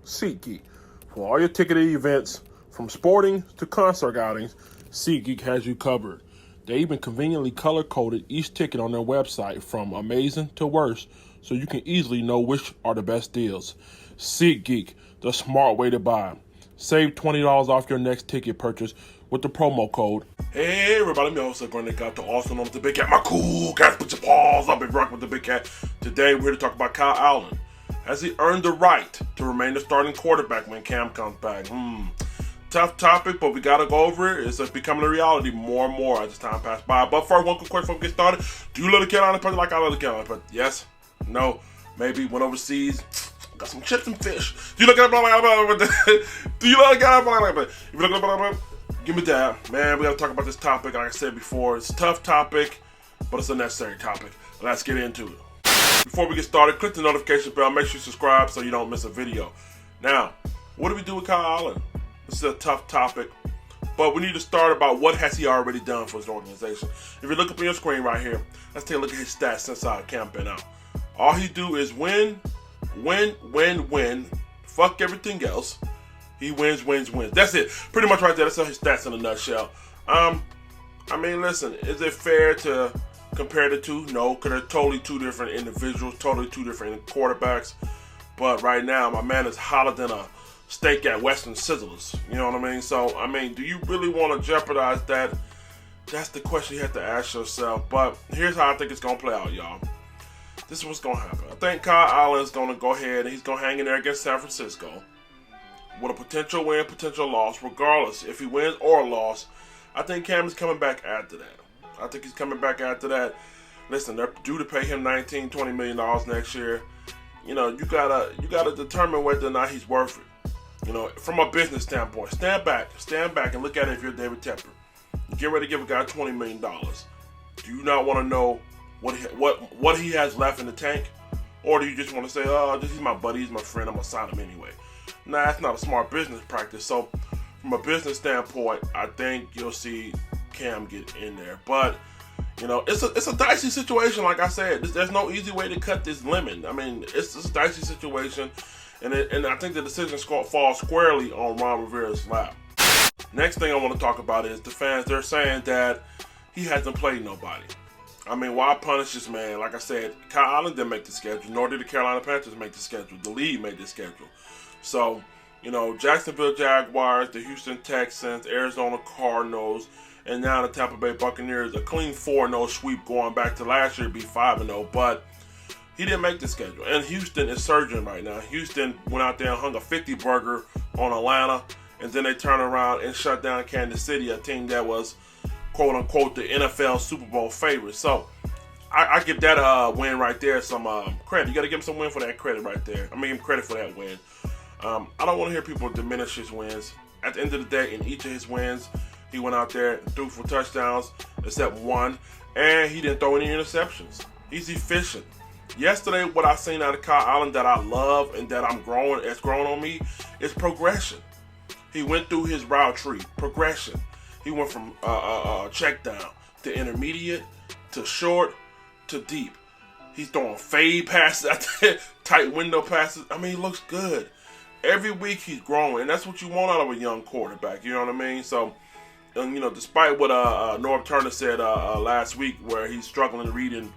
SeatGeek. For all your ticketed events, from sporting to concert outings, SeatGeek has you covered. They even conveniently color-coded each ticket on their website from amazing to worst, so you can easily know which are the best deals. SeatGeek, the smart way to buy. Save $20 off your next ticket purchase with the promo code. Hey everybody, I'm your host, Granny Got to also known as the Big Cat. My cool cats, put your paws up and rock with the Big Cat. Today we're here to talk about Kyle Allen. Has he earned the right to remain the starting quarterback when Cam comes back? Tough topic, but we gotta go over it. It's becoming a reality more and more as time passes by. But first, one quick question before we get started. Do you love the Carolina Panthers like I love the Carolina Panthers? Yes? No? Maybe? Went overseas? Got some chips and fish. Do you look at it? Do you love the Carolina? If you look at it, give me that. Man, we gotta talk about this topic. Like I said before, it's a tough topic, but it's a necessary topic. Let's get into it. Before we get started, click the notification bell. Make sure you subscribe so you don't miss a video. Now, what do we do with Kyle Allen? This is a tough topic, but we need to start about what has he already done for his organization. If you look up on your screen right here, let's take a look at his stats since Cam been out. All he do is win. Fuck everything else. He wins. That's it. Pretty much right there. That's his stats in a nutshell. I mean, listen, is it fair to compare the two? No, because they're totally two different individuals, totally two different quarterbacks. But right now, my man is hotter than a steak at Western Sizzlers. You know what I mean? So, I mean, do you really want to jeopardize that? That's the question you have to ask yourself. But here's how I think it's going to play out, y'all. This is what's going to happen. I think Kyle Allen is going to go ahead and he's going to hang in there against San Francisco with a potential win, potential loss. Regardless, if he wins or loss, I think Cam is coming back after that. I think he's coming back after that. Listen, they're due to pay him $19, $20 million next year. You know, you gotta determine whether or not he's worth it. You know, from a business standpoint, stand back and look at it if you're David Tepper. You get ready to give a guy $20 million. Do you not want to know what he has left in the tank? Or do you just want to say, oh, this is my buddy, he's my friend, I'm going to sign him anyway? Nah, that's not a smart business practice. So, from a business standpoint, I think you'll see Cam get in there. But, you know, it's a dicey situation, like I said. There's no easy way to cut this lemon. I mean, it's a dicey situation. And I think the decision falls squarely on Ron Rivera's lap. Next thing I want to talk about is the fans. They're saying that he hasn't played nobody. I mean, why punish this man? Like I said, Kyle Allen didn't make the schedule, nor did the Carolina Panthers make the schedule. The league made the schedule. So, you know, Jacksonville Jaguars, the Houston Texans, Arizona Cardinals, and now the Tampa Bay Buccaneers, a clean 4-0 sweep going back to last year, be 5-0. But he didn't make the schedule. And Houston is surging right now. Houston went out there and hung a 50-burger on Atlanta, and then they turned around and shut down Kansas City, a team that was, quote-unquote, the NFL Super Bowl favorite. So I give that win right there some credit. You got to give him some win for that credit right there. I mean, give him credit for that win. I don't want to hear people diminish his wins. At the end of the day, in each of his wins, he went out there and threw for touchdowns, except one, and he didn't throw any interceptions. He's efficient. Yesterday, what I seen out of Kyle Allen that I love and that it's grown on me, is progression. He went through his route tree, progression. He went from check down to intermediate to short to deep. He's throwing fade passes out there, tight window passes. I mean, he looks good. Every week he's growing, and that's what you want out of a young quarterback. You know what I mean? So, and, you know, despite what Norv Turner said last week, where he's struggling reading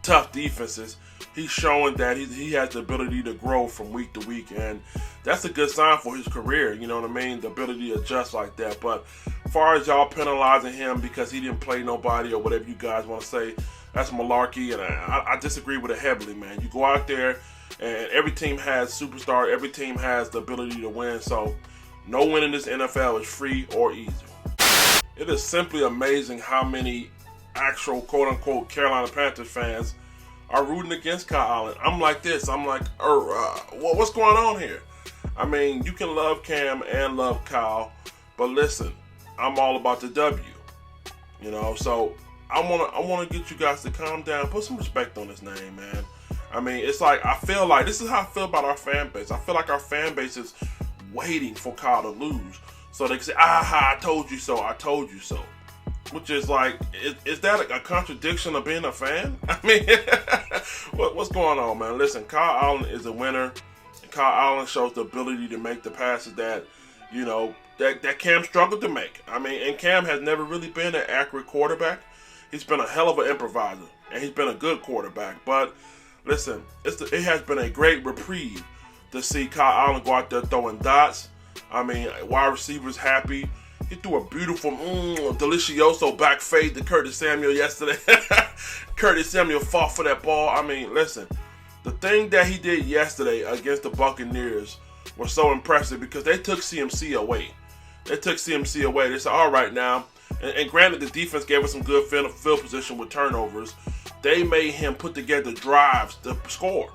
tough defenses, he's showing that he has the ability to grow from week to week, and that's a good sign for his career. You know what I mean? The ability to adjust like that. But as far as y'all penalizing him because he didn't play nobody or whatever you guys want to say, that's malarkey, and I disagree with it heavily, man. You go out there, and every team has superstar. Every team has the ability to win. So no win in this NFL is free or easy. It is simply amazing how many actual quote-unquote Carolina Panthers fans are rooting against Kyle Allen. I'm like this. I'm like, what's going on here? I mean, you can love Cam and love Kyle, but listen, I'm all about the W. You know, so I wanna get you guys to calm down, put some respect on his name, man. I mean, it's like, I feel like, this is how I feel about our fan base. I feel like our fan base is waiting for Kyle to lose so they can say, I told you so, I told you so. Which is like, is that a contradiction of being a fan? I mean, what's going on, man? Listen, Kyle Allen is a winner. Kyle Allen shows the ability to make the passes that, that Cam struggled to make. I mean, and Cam has never really been an accurate quarterback. He's been a hell of an improviser, and he's been a good quarterback. But listen, it has been a great reprieve to see Kyle Allen go out there throwing dots. I mean, wide receivers happy. He threw a beautiful, delicioso back fade to Curtis Samuel yesterday. Curtis Samuel fought for that ball. I mean, listen, the thing that he did yesterday against the Buccaneers was so impressive because they took CMC away. They said, all right now, and granted the defense gave us some good field position with turnovers. They made him put together drives to score.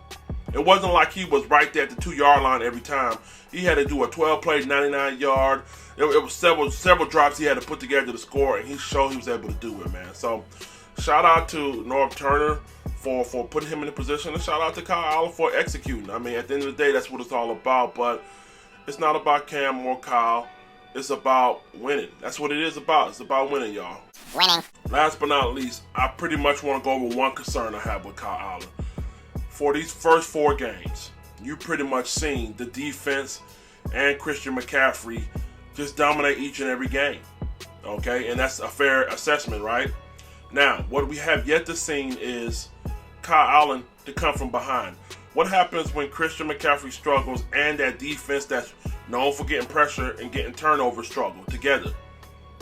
It wasn't like he was right there at the 2-yard line every time. He had to do a 12-play, 99-yard. It was several drops he had to put together to score, and he showed he was able to do it, man. So, shout out to Norv Turner for putting him in the position, and shout out to Kyle Allen for executing. I mean, at the end of the day, that's what it's all about. But it's not about Cam or Kyle. It's about winning. That's what it is about. It's about winning, y'all. Winning. Last but not least, I pretty much want to go over one concern I have with Kyle Allen. For these first 4 games, you pretty much seen the defense and Christian McCaffrey just dominate each and every game. Okay, and that's a fair assessment, right? Now, what we have yet to see is Kyle Allen to come from behind. What happens when Christian McCaffrey struggles and that defense that's known for getting pressure and getting turnovers struggle together?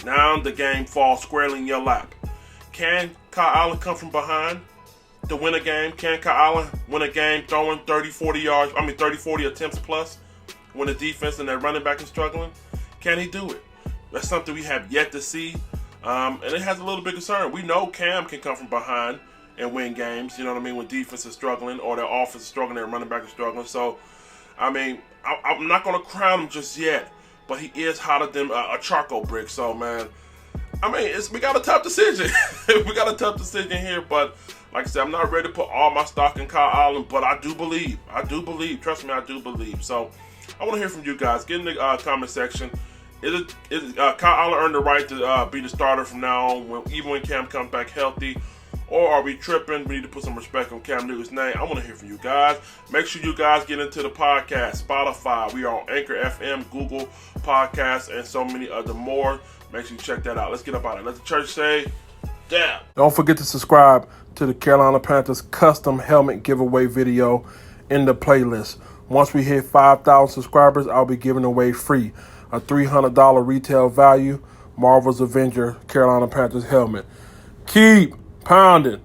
Now the game falls squarely in your lap. Can Kyle Allen come from behind to win a game? Can Kyle Allen win a game throwing 30-40 attempts plus when the defense and their running back is struggling? Can he do it? That's something we have yet to see. And it has a little bit of concern. We know Cam can come from behind and win games, you know what I mean, when defense is struggling or their offense is struggling, their running back is struggling. So, I mean, I'm not going to crown him just yet, but he is hotter than a charcoal brick. So, man, I mean, we got a tough decision. We got a tough decision here, but like I said, I'm not ready to put all my stock in Kyle Allen, but I do believe. Trust me, I do believe. So, I want to hear from you guys. Get in the comment section. Is Kyle Allen earned the right to be the starter from now on, even when Cam comes back healthy? Or are we tripping? We need to put some respect on Cam Newton's name. I want to hear from you guys. Make sure you guys get into the podcast, Spotify. We are on Anchor FM, Google Podcasts, and so many other more. Make sure you check that out. Let's get up out of it. Let the church say, damn. Don't forget to subscribe to the Carolina Panthers custom helmet giveaway video in the playlist. Once we hit 5,000 subscribers, I'll be giving away free a $300 retail value Marvel's Avenger Carolina Panthers helmet. Keep pounding.